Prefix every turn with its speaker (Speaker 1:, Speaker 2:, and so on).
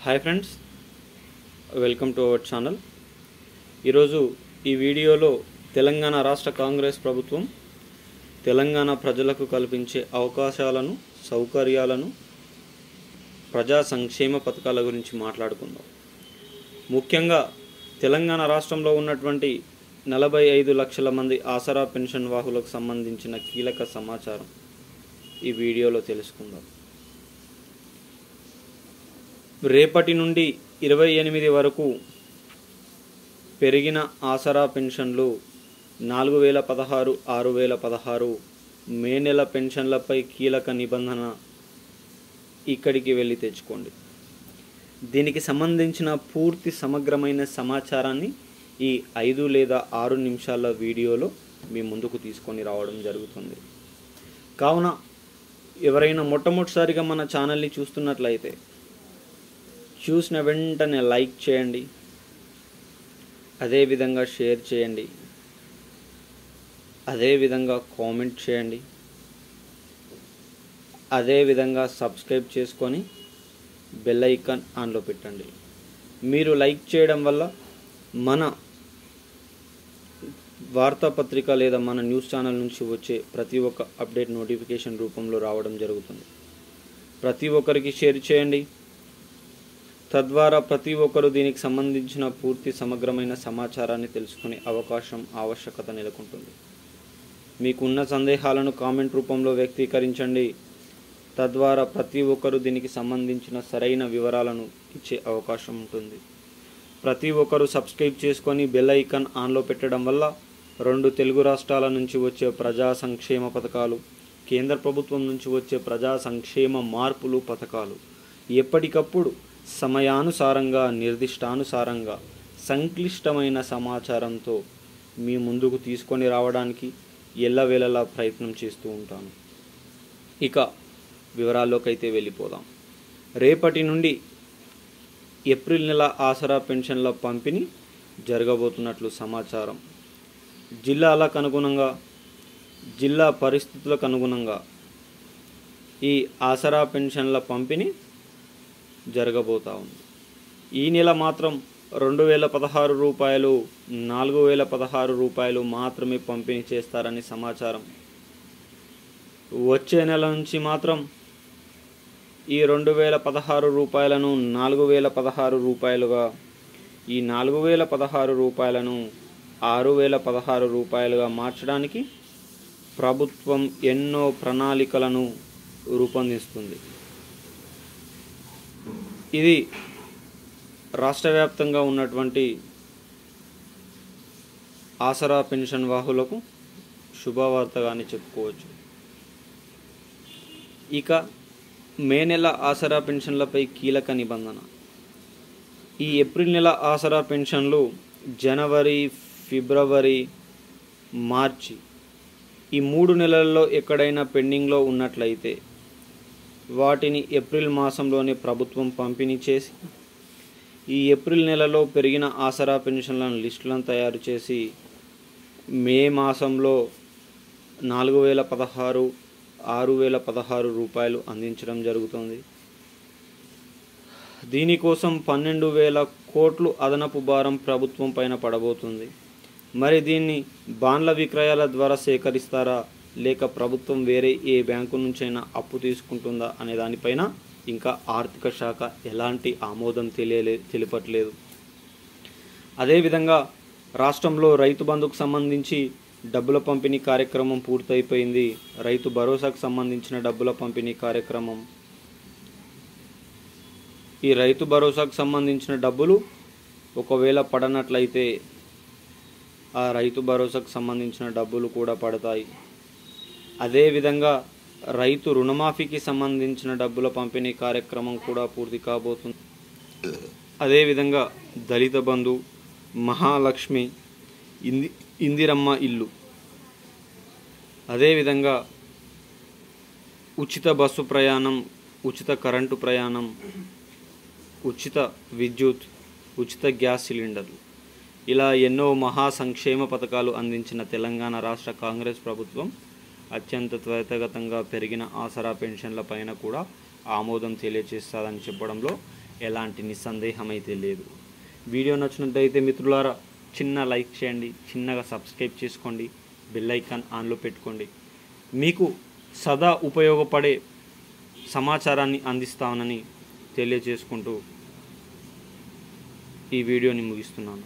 Speaker 1: Hi friends, welcome to our channel. ఈరోజు ఈ వీడియోలో తెలంగాణ రాష్ట్ర కాంగ్రెస్ ప్రభుత్వం తెలంగాణ ప్రజలకు కల్పించే అవకాశాలను, సౌకర్యాలను, ప్రజా సంక్షేమ పథకాల గురించి మాట్లాడుకుందాం. ముఖ్యంగా తెలంగాణ రాష్ట్రంలో ఉన్నటువంటి 45 లక్షల మంది ఆసరా పెన్షన్ వాహులకు సంబంధించిన కీలక సమాచారం ఈ వీడియోలో తెలుసుకుందాం. రేపటి నుండి 28 వరకు పెరిగిన ఆసరా పెన్షన్లు 4016, 6016 మే నెల పెన్షన్లపై కీలక నిబంధన ఇక్కడికి వెళ్ళి తెచ్చుకోండి. దీనికి సంబంధించిన పూర్తి సమగ్రమైన సమాచారాన్ని ఈ 5 లేదా 6 నిమిషాల వీడియోలో మీ ముందుకు తీసుకొని రావడం జరుగుతుంది. కావున ఎవరైనా మొట్టమొదటిసారిగా మన ఛానల్ని చూస్తున్నట్లయితే చూసిన వెంటనే లైక్ చేయండి, అదేవిధంగా షేర్ చేయండి, అదేవిధంగా కామెంట్ చేయండి, అదేవిధంగా సబ్స్క్రైబ్ చేసుకొని బెల్ ఐకాన్ ఆన్లో పెట్టండి. మీరు లైక్ చేయడం వల్ల మన వార్తాపత్రిక లేదా మన న్యూస్ ఛానల్ నుంచి వచ్చే ప్రతి ఒక్క అప్డేట్ నోటిఫికేషన్ రూపంలో రావడం జరుగుతుంది. ప్రతి ఒక్కరికి షేర్ చేయండి. తద్వారా ప్రతి ఒక్కరూ దీనికి సంబంధించిన పూర్తి సమగ్రమైన సమాచారాన్ని తెలుసుకునే ఆవశ్యకత నెలకొంటుంది. మీకున్న సందేహాలను కామెంట్ రూపంలో వ్యక్తీకరించండి. తద్వారా ప్రతి ఒక్కరూ దీనికి సంబంధించిన సరైన వివరాలను ఇచ్చే అవకాశం ఉంటుంది. ప్రతి ఒక్కరూ సబ్స్క్రైబ్ చేసుకొని బెల్ ఐకాన్ ఆన్లో పెట్టడం వల్ల 2 తెలుగు రాష్ట్రాల నుంచి వచ్చే ప్రజా సంక్షేమ పథకాలు, కేంద్ర ప్రభుత్వం నుంచి వచ్చే ప్రజా సంక్షేమ మార్పులు పథకాలు ఎప్పటికప్పుడు సమయానుసారంగా, నిర్దిష్టానుసారంగా సంక్లిష్టమైన సమాచారంతో మీ ముందుకు తీసుకొని రావడానికి ఎల్లవేళలా ప్రయత్నం చేస్తూ ఉంటాను. ఇక వివరాల్లోకి అయితే వెళ్ళిపోదాం. రేపటి నుండి ఏప్రిల్ నెల ఆసరా పెన్షన్ల పంపిణీ జరగబోతున్నట్లు సమాచారం. జిల్లాలకు అనుగుణంగా, జిల్లా పరిస్థితులకు అనుగుణంగా ఈ ఆసరా పెన్షన్ల పంపిణీ జరగబోతా ఉంది. ఈ నెల మాత్రం 2016 రూపాయలు, 4016 రూపాయలు మాత్రమే పంపిణీ చేస్తారని సమాచారం. వచ్చే నెల నుంచి మాత్రం ఈ 2016 రూపాయలను 4016 రూపాయలుగా, ఈ 4016 రూపాయలను 6016 రూపాయలుగా మార్చడానికి ప్రభుత్వం ఎన్నో ప్రణాళికలను రూపొందిస్తుంది. ఇది రాష్ట్ర వ్యాప్తంగా ఉన్నటువంటి ఆసరా పెన్షన్ వాహులకు శుభవార్తగానే చెప్పుకోవచ్చు. ఇక మే నెల ఆసరా పెన్షన్లపై కీలక నిబంధన. ఈ ఏప్రిల్ నెల ఆసరా పెన్షన్లు జనవరి, ఫిబ్రవరి, మార్చి ఈ 3 నెలల్లో ఎక్కడైనా పెండింగ్లో ఉన్నట్లయితే వాటిని ఏప్రిల్ మాసంలోనే ప్రభుత్వం పంపిణీ చేసి, ఈ ఏప్రిల్ నెలలో పెరిగిన ఆసరా పెన్షన్లను లిస్టులను తయారు చేసి మే మాసంలో 4016, 6016 రూపాయలు అందించడం జరుగుతుంది. దీనికోసం 12,000 కోట్లు అదనపు భారం ప్రభుత్వం పైన పడబోతుంది. మరి దీన్ని బాండ్ల విక్రయాల ద్వారా సేకరిస్తారా, లేక ప్రభుత్వం వేరే ఏ బ్యాంకు నుంచైనా అప్పు తీసుకుంటుందా అనే దానిపైన ఇంకా ఆర్థిక శాఖ ఎలాంటి ఆమోదం తెలిపట్లేదు. అదేవిధంగా రాష్ట్రంలో రైతు బంధుకు సంబంధించి డబ్బుల పంపిణీ కార్యక్రమం పూర్తయిపోయింది. రైతు భరోసాకు సంబంధించిన డబ్బుల పంపిణీ కార్యక్రమం, ఈ రైతు భరోసాకు సంబంధించిన డబ్బులు ఒకవేళ పడనట్లయితే ఆ రైతు భరోసాకు సంబంధించిన డబ్బులు కూడా పడతాయి. అదేవిధంగా రైతు రుణమాఫీకి సంబంధించిన డబ్బుల పంపిణీ కార్యక్రమం కూడా పూర్తి కాబోతుంది. అదేవిధంగా దళిత బంధు, మహాలక్ష్మి, ఇందిరమ్మ ఇల్లు, అదేవిధంగా ఉచిత బస్సు ప్రయాణం, ఉచిత కరెంటు ప్రయాణం, ఉచిత విద్యుత్, ఉచిత గ్యాస్ సిలిండర్లు, ఇలా ఎన్నో మహా సంక్షేమ పథకాలు అందించిన తెలంగాణ రాష్ట్ర కాంగ్రెస్ ప్రభుత్వం అత్యంత త్వరితగతంగా పెరిగిన ఆసరా పెన్షన్ల పైన కూడా ఆమోదం తెలియజేస్తారని చెప్పడంలో ఎలాంటి నిస్సందేహం అయితే లేదు. వీడియో నచ్చినట్లయితే మిత్రులారా చిన్న లైక్ చేయండి, చిన్నగా సబ్స్క్రైబ్ చేసుకోండి, బెల్ ఐకాన్ ఆన్లో పెట్టుకోండి. మీకు సదా ఉపయోగపడే సమాచారాన్ని అందిస్తానని తెలియజేసుకుంటూ ఈ వీడియోని ముగిస్తున్నాను.